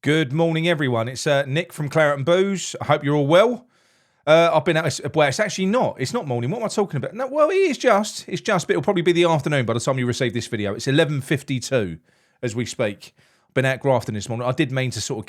Good morning, everyone. It's Nick from Claret and Booze. I hope you're all well. I've been out. Well, it's actually not. It's not morning. What am I talking about? No, well, it is just. It's just. But it'll probably be the afternoon by the time you receive this video. It's 11:52 as we speak. I've been out grafting this morning. I did mean to sort of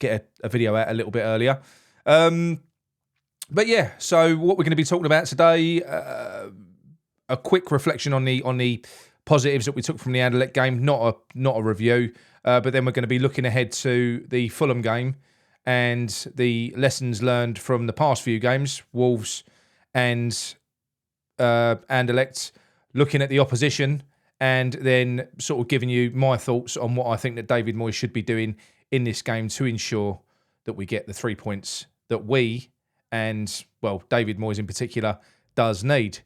get a video out a little bit earlier. But yeah. So what we're going to be talking about today? A quick reflection on the positives that we took from the Anderlecht game. Not a review. But then we're going to be looking ahead to the Fulham game and the lessons learned from the past few games, Wolves and Anderlecht, looking at the opposition and then sort of giving you my thoughts on what I think that David Moyes should be doing in this game to ensure that we get the 3 points that we and, well, David Moyes in particular does need.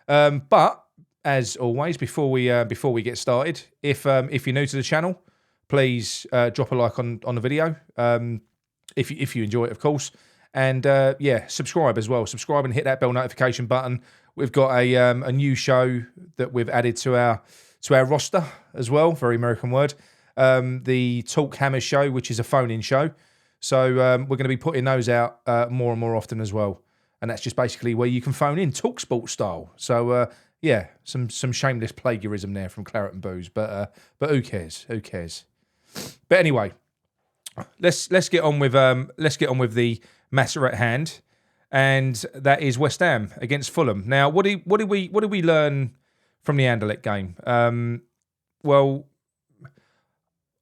But as always, before we get started, if you're new to the channel, please drop a like on the video if you enjoy it, of course. And yeah, subscribe as well. Subscribe and hit that bell notification button. We've got a new show that we've added to our roster as well. Very American word. The Talk Hammer show, which is a phone-in show. So we're going to be putting those out more and more often as well. And that's just basically where you can phone in, talk sport style. So yeah, some shameless plagiarism there from Claret and Booze. But who cares? Who cares? But anyway, let's get on with the matter at hand, and that is West Ham against Fulham. Now, what did we learn from the Anderlecht game? Well,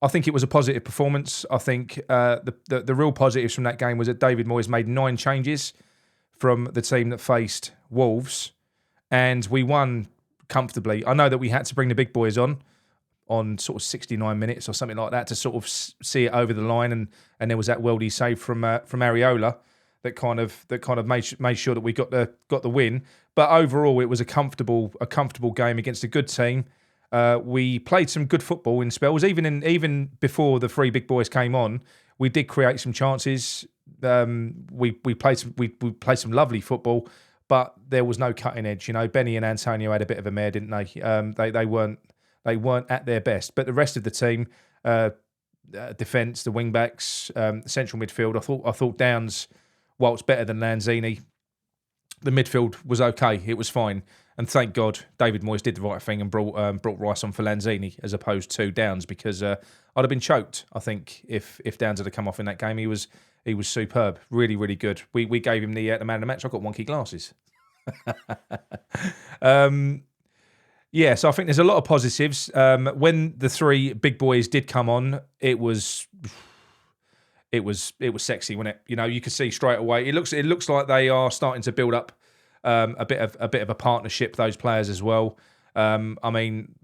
I think it was a positive performance. I think the real positives from that game was that David Moyes made 9 changes from the team that faced Wolves, and we won comfortably. I know that we had to bring the big boys on sort of 69 minutes or something like that to sort of see it over the line, and there was that worldy save from Areola that kind of made sure that we got the win. But overall, it was a comfortable game against a good team. We played some good football in spells, even before the 3 big boys came on. We did create some chances. We played some lovely football, but there was no cutting edge. You know, Benny and Antonio had a bit of a mare, didn't they? They weren't at their best. But the rest of the team, defence, the wing backs, central midfield, I thought Downs, whilst better than Lanzini, the midfield was okay. It was fine. And thank God David Moyes did the right thing and brought Rice on for Lanzini as opposed to Downs, because I'd have been choked, I think, if Downs had come off in that game. He was superb. Really, really good. We gave him the man of the match. I got wonky glasses. Yeah, so I think there's a lot of positives. When the 3 big boys did come on, it was sexy, wasn't it? You know, you could see straight away. It looks like they are starting to build up a bit of a partnership. Those players as well. I mean,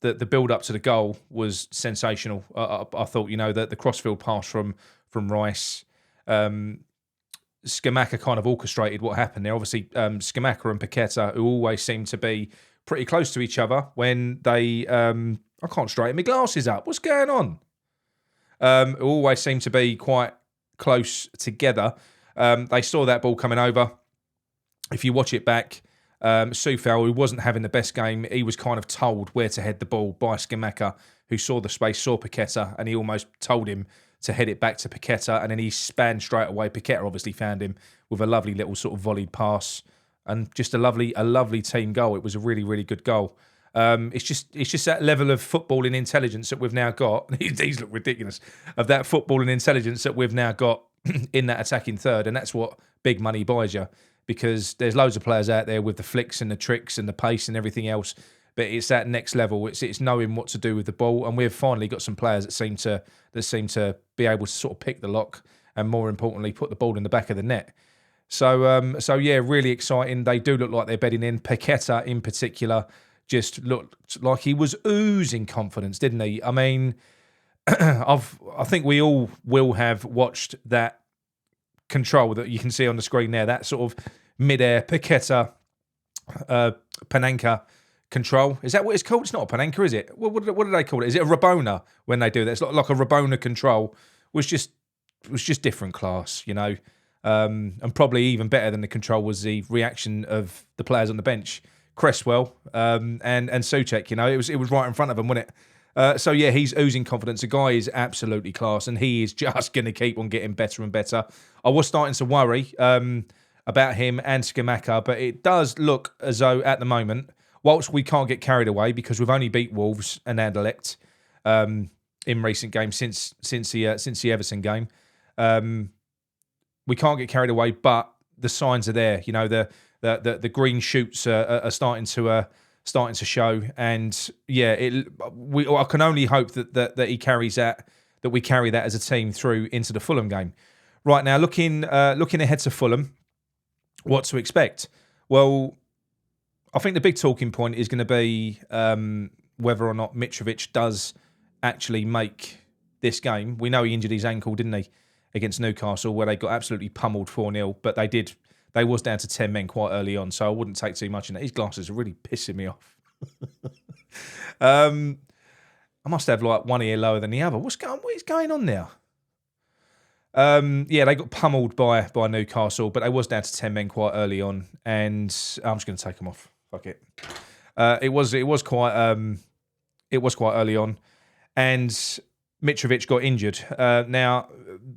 the build up to the goal was sensational. I thought, you know, that the crossfield pass from Rice, Scamacca kind of orchestrated what happened there. Obviously, Scamacca and Paqueta, who always seem to be pretty close to each other when they... I can't straighten my glasses up. What's going on? Who always seem to be quite close together. They saw that ball coming over. If you watch it back, Soufal, who wasn't having the best game, he was kind of told where to head the ball by Scamacca, who saw the space, saw Paqueta, and he almost told him to head it back to Paqueta, and then he span straight away. Paqueta obviously found him with a lovely little sort of volleyed pass, and just a lovely team goal. It was a really, really good goal. It's just that level of footballing intelligence that we've now got. These look ridiculous. Of that footballing intelligence that we've now got in that attacking third, and that's what big money buys you. Because there's loads of players out there with the flicks and the tricks and the pace and everything else, but it's that next level. It's knowing what to do with the ball, and we've finally got some players that seem to be able to sort of pick the lock, and more importantly, put the ball in the back of the net. So yeah, really exciting. They do look like they're bedding in. Paqueta in particular just looked like he was oozing confidence, didn't he? I mean, I think we all will have watched that control that you can see on the screen there, that sort of mid-air Paqueta Panenka control. Is that what it's called? It's not a Panenka, is it? What do they call it? Is it a Rabona when they do that? It's like a Rabona control. Was just different class, you know. And probably even better than the control was the reaction of the players on the bench. Cresswell and Souček, you know, it was right in front of them, wasn't it? So yeah, he's oozing confidence. The guy is absolutely class, and he is just going to keep on getting better and better. I was starting to worry about him and Scamacca, but it does look as though at the moment, whilst we can't get carried away because we've only beat Wolves and Anderlecht in recent games since the Everton game, we can't get carried away. But the signs are there. You know, the green shoots are starting to show, and yeah, I can only hope that he carries that we carry that as a team through into the Fulham game. Right now, looking ahead to Fulham, what to expect? Well, I think the big talking point is going to be whether or not Mitrovic does actually make this game. We know he injured his ankle, didn't he, against Newcastle, where they got absolutely pummeled 4-0, but they was down to 10 men quite early on, so I wouldn't take too much in that. His glasses are really pissing me off. I must have like one ear lower than the other. What is going on now? Yeah, they got pummeled by Newcastle, but they was down to 10 men quite early on, and I'm just going to take them off. Fuck it. It was quite early on, and Mitrovic got injured. Now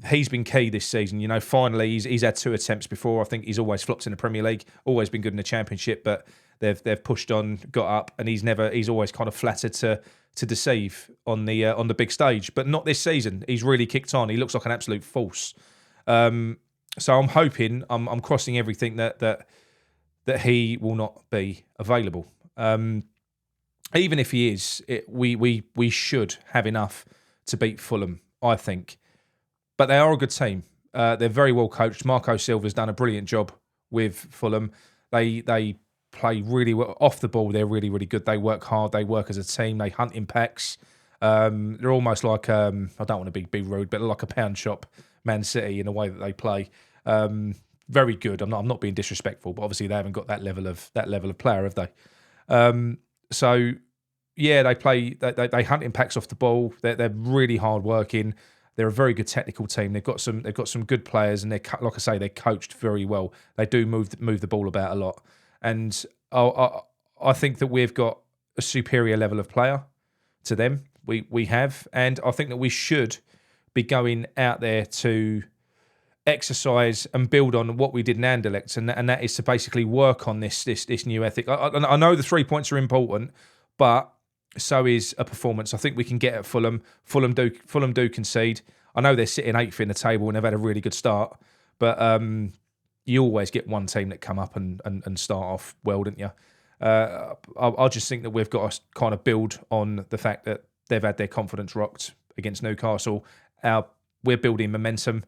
he's been key this season. You know, finally he's had 2 attempts before. I think he's always flopped in the Premier League, always been good in the Championship, but they've pushed on, got up, and he's always kind of flattered to deceive on the big stage, but not this season. He's really kicked on. He looks like an absolute force. So I'm hoping, I'm crossing everything that he will not be available. Even if he is, we should have enough to beat Fulham, I think. But they are a good team. They're very well coached. Marco Silva's done a brilliant job with Fulham. They play really well off the ball. They're really, really good. They work hard. They work as a team. They hunt in packs. They're almost like I don't want to be rude, but like a pound shop Man City in the way that they play. Very good. I'm not being disrespectful, but obviously they haven't got that level of player, have they? So yeah, they play. They hunt in packs off the ball. They're really hard working. They're a very good technical team. They've got some good players, and like I say, they're coached very well. They do move the ball about a lot, and I think that we've got a superior level of player to them. We have, and I think that we should be going out there to exercise and build on what we did in Anderlecht, and that is to basically work on this new ethic. I know the 3 points are important, but so is a performance. I think we can get at Fulham. Fulham do concede. I know they're sitting 8th in the table and they've had a really good start, but you always get one team that come up and start off well, don't you? I just think that we've got to kind of build on the fact that they've had their confidence rocked against Newcastle. We're building momentum,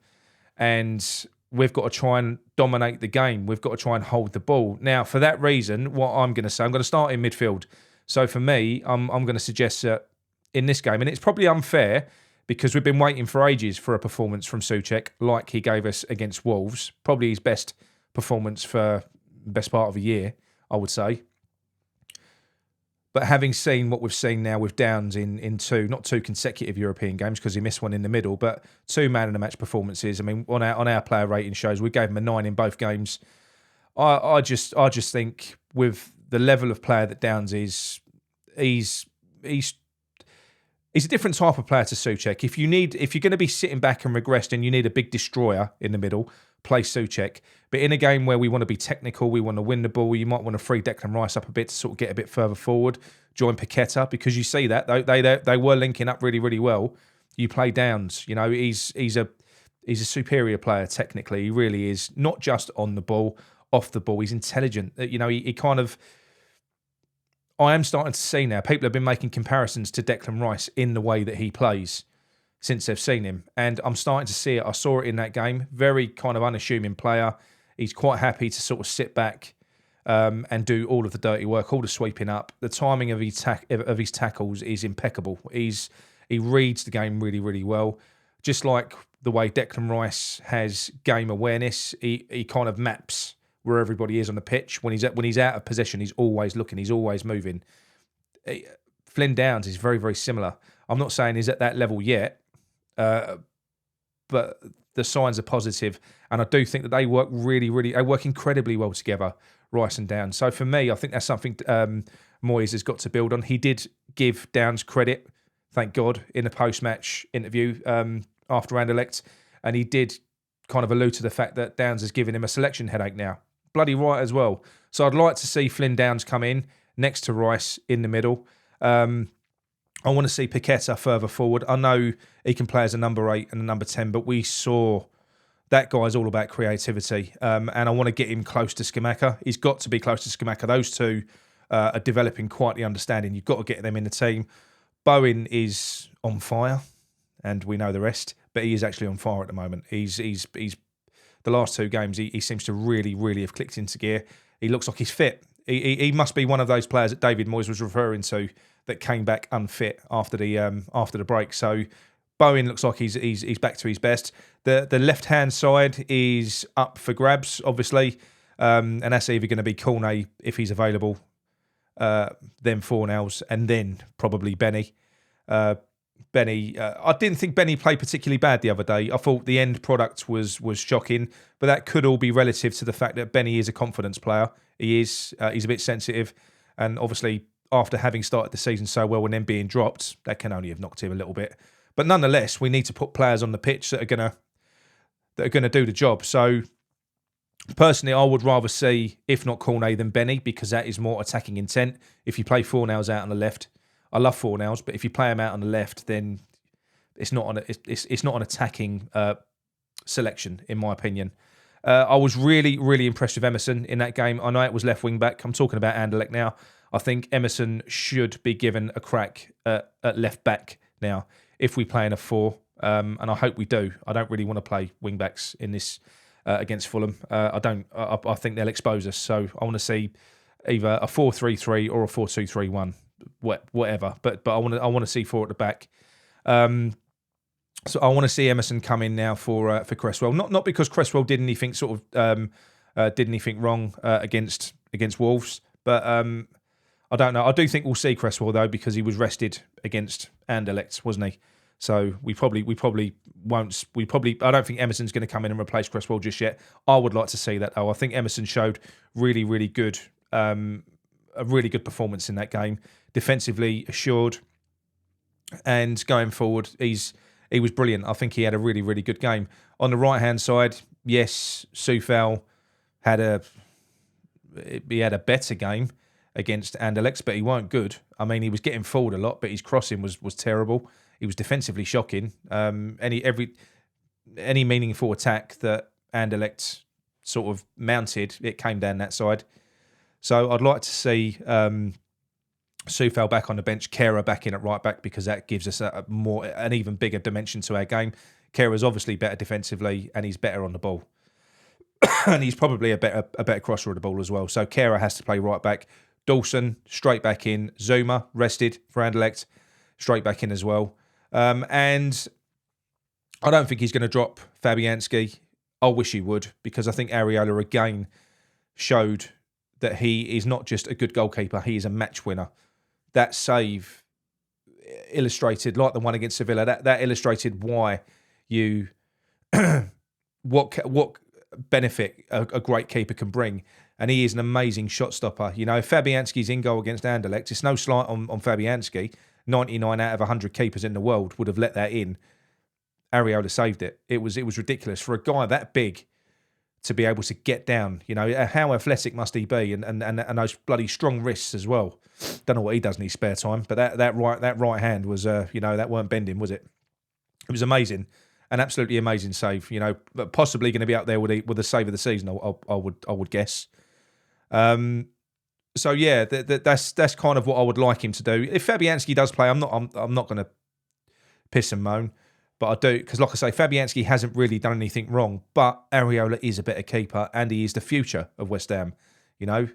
and we've got to try and dominate the game. We've got to try and hold the ball. Now, for that reason, what I'm going to say, I'm going to start in midfield. So for me, I'm going to suggest that in this game, and it's probably unfair because we've been waiting for ages for a performance from Souček like he gave us against Wolves. Probably his best performance for the best part of a year, I would say. But having seen what we've seen now with Downs in not two consecutive European games because he missed one in the middle, but 2 man-of-the-match performances. I mean, on our player rating shows, we gave him a 9 in both games. I just think with the level of player that Downs is, he's a different type of player to Souček. If you're going to be sitting back and regressed and you need a big destroyer in the middle, play Souček. But in a game where we want to be technical, we want to win the ball, you might want to free Declan Rice up a bit to sort of get a bit further forward, join Paqueta, because you see that they were linking up really, really well. You play Downs, you know, he's a superior player technically. He really is, not just on the ball, off the ball. He's intelligent. You know, he kind of, I am starting to see now, people have been making comparisons to Declan Rice in the way that he plays since they've seen him. And I'm starting to see it. I saw it in that game. Very kind of unassuming player. He's quite happy to sort of sit back and do all of the dirty work, all the sweeping up. The timing of his tackles is impeccable. He reads the game really, really well. Just like the way Declan Rice has game awareness, he kind of maps where everybody is on the pitch. When he's out of possession, he's always looking, he's always moving. Flynn Downs is very, very similar. I'm not saying he's at that level yet, but the signs are positive, and I do think that they work they work incredibly well together, Rice and Downs. So for me, I think that's something Moyes has got to build on. He did give Downs credit thank God, in a post-match interview after Anderlecht, and he did kind of allude to the fact that Downs has given him a selection headache now. Bloody right as well. So I'd like to see Flynn Downs come in next to Rice in the middle. I want to see Paqueta further forward. I know he can play as a number 8 and a number 10, but we saw that guy's all about creativity. And I want to get him close to Scamacca. He's got to be close to Scamacca. Those two are developing quite the understanding. You've got to get them in the team. Bowen is on fire, and we know the rest, but he is actually on fire at the moment. He's the last 2 games, he seems to really, really have clicked into gear. He looks like he's fit. He must be one of those players that David Moyes was referring to that came back unfit after the break. So Bowen looks like he's back to his best. The left hand side is up for grabs, obviously, and that's either going to be Cornet if he's available, then Fornals, and then probably Benny. Benny, I didn't think Benny played particularly bad the other day. I thought the end product was shocking, but that could all be relative to the fact that Benny is a confidence player. He is. He's a bit sensitive, and obviously after having started the season so well and then being dropped, that can only have knocked him a little bit. But nonetheless, we need to put players on the pitch that are gonna do the job. So personally, I would rather see, if not Cornet, than Benny, because that is more attacking intent. If you play Fornals out on the left, I love Fornals, but if you play him out on the left, then it's not an attacking selection, in my opinion. I was really, really impressed with Emerson in that game. I know it was left wing back. I'm talking about Anderlecht now. I think Emerson should be given a crack at left back now if we play in a 4, and I hope we do. I don't really want to play wing backs in this against Fulham. I think they'll expose us. So I want to see either a 4-3-3 or a 4-2-3-1. Whatever, but I want to see 4 at the back. So I want to see Emerson come in now for Cresswell. Not because Cresswell did anything wrong against Wolves, but I don't know. I do think we'll see Cresswell though, because he was rested against Anderlecht, wasn't he? So we probably won't. I don't think Emerson's going to come in and replace Cresswell just yet. I would like to see that though. I think Emerson showed really, really good. A really good performance in that game, defensively assured, and going forward, he was brilliant. I think he had a really, really good game. On the right hand side, yes, Soufal had a better game against Anderlecht, but he weren't good. I mean, he was getting forward a lot, but his crossing was terrible. He was defensively shocking. Any meaningful attack that Anderlecht sort of mounted, it came down that side. So I'd like to see Soufal back on the bench, Kehrer back in at right back, because that gives us an even bigger dimension to our game. Kehrer obviously better defensively, and he's better on the ball, and he's probably a better crosser of the ball as well. So Kehrer has to play right back. Dawson straight back in. Zuma rested for Anderlecht, straight back in as well. And I don't think he's going to drop Fabianski. I wish he would, because I think Areola again showed that he is not just a good goalkeeper, he is a match winner. That save illustrated, like the one against Sevilla, that illustrated why you what benefit a great keeper can bring. And he is an amazing shot stopper. You know, if Fabianski's in goal against Anderlecht, it's no slight on Fabianski. 99 out of 100 keepers in the world would have let that in. Areola saved it. It was ridiculous for a guy that big to be able to get down. You know, how athletic must he be, and those bloody strong wrists as well. Don't know what he does in his spare time, but that right hand was that weren't bending, was it? It was amazing, an absolutely amazing save. You know, but possibly going to be up there with the save of the season. I would guess. So yeah, that's kind of what I would like him to do. If Fabianski does play, I'm not going to piss and moan. But I do, because like I say, Fabianski hasn't really done anything wrong, but Areola is a better keeper, and he is the future of West Ham. You know,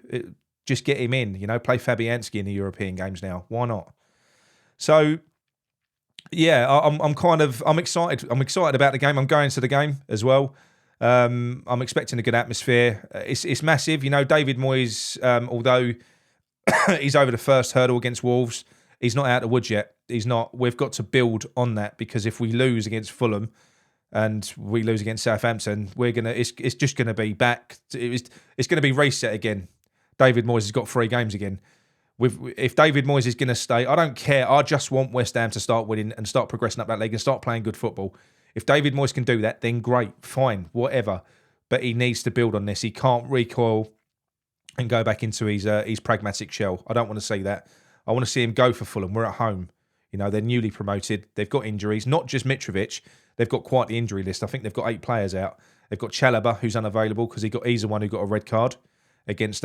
just get him in. You know, play Fabianski in the European games now. Why not? So, yeah, I'm excited. I'm excited about the game. I'm going to the game as well. I'm expecting a good atmosphere. It's massive. You know, David Moyes, although he's over the first hurdle against Wolves, he's not out of the woods yet. He's not. We've got to build on that, because if we lose against Fulham and we lose against Southampton, it's just gonna be back. It's gonna be reset again. David Moyes has got 3 games again. If David Moyes is going to stay, I don't care. I just want West Ham to start winning and start progressing up that league and start playing good football. If David Moyes can do that, then great, fine, whatever. But he needs to build on this. He can't recoil and go back into his pragmatic shell. I don't want to see that. I want to see him go for Fulham. We're at home. You know, they're newly promoted. They've got injuries, not just Mitrovic. They've got quite the injury list. I think they've got 8 players out. They've got Chalobah, who's unavailable because he's the one who got a red card against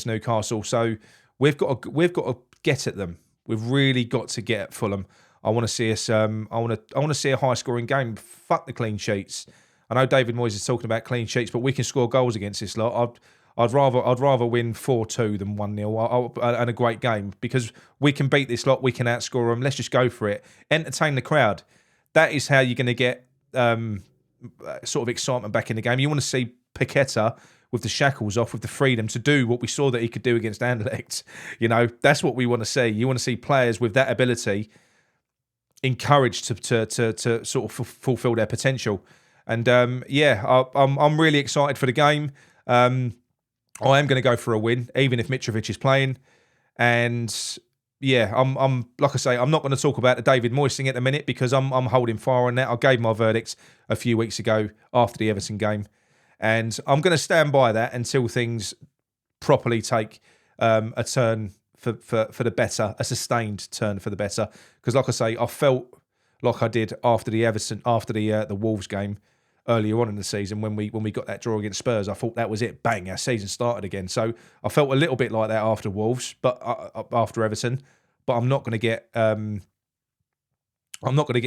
Newcastle. So we've got to get at them. We've really got to get at Fulham. I want to see us. I want to see a high scoring game. Fuck the clean sheets. I know David Moyes is talking about clean sheets, but we can score goals against this lot. I'd rather win 4-2 than 1-0 and a great game, because we can beat this lot. We can outscore them. Let's just go for it. Entertain the crowd. That is how you're going to get sort of excitement back in the game. You want to see Paqueta with the shackles off, with the freedom to do what we saw that he could do against Anderlecht. You know, that's what we want to see. You want to see players with that ability encouraged to sort of fulfill their potential. And I'm really excited for the game. I am going to go for a win, even if Mitrovic is playing. And yeah, I'm like I say, I'm not going to talk about the David Moyes thing at the minute, because I'm holding fire on that. I gave my verdict a few weeks ago after the Everton game, and I'm going to stand by that until things properly take a turn for the better, a sustained turn for the better. Because like I say, I felt like I did after the Wolves game earlier on in the season when we got that draw against Spurs. I thought that was it. Bang, our season started again. So I felt a little bit like that after Wolves, but after Everton. But I'm not going to get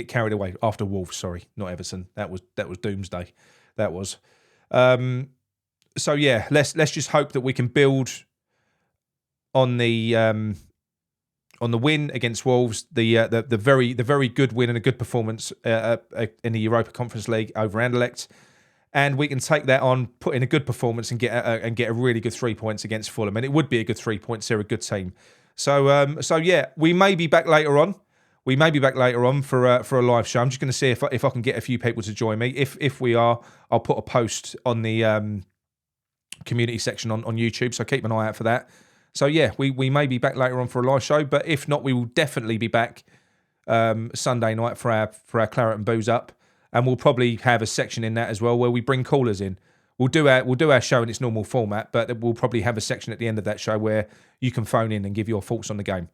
carried away after Wolves. Sorry, not Everton. That was doomsday. That was. So yeah, let's just hope that we can build on the win against Wolves, the very good win and a good performance in the Europa Conference League over Anderlecht, and we can take that on, put in a good performance, and get a really good 3 points against Fulham, and it would be a good 3 points. They're a good team. So yeah, we may be back later on. For a live show. I'm just going to see if I can get a few people to join me. If we are, I'll put a post on the community section on YouTube. So keep an eye out for that. So yeah, we may be back later on for a live show, but if not, we will definitely be back Sunday night for our Claret and Booze Up, and we'll probably have a section in that as well where we bring callers in. We'll do our show in its normal format, but we'll probably have a section at the end of that show where you can phone in and give your thoughts on the game.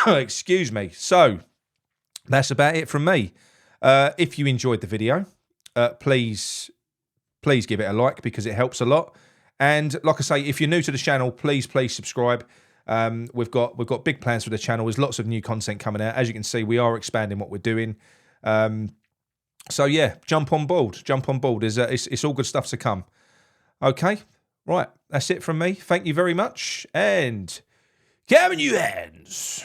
Excuse me. So that's about it from me. If you enjoyed the video, please give it a like, because it helps a lot. And like I say, if you're new to the channel, please subscribe. We've got big plans for the channel. There's lots of new content coming out. As you can see, we are expanding what we're doing. So yeah, jump on board. It's all good stuff to come. Okay, right. That's it from me. Thank you very much, and come in your hands.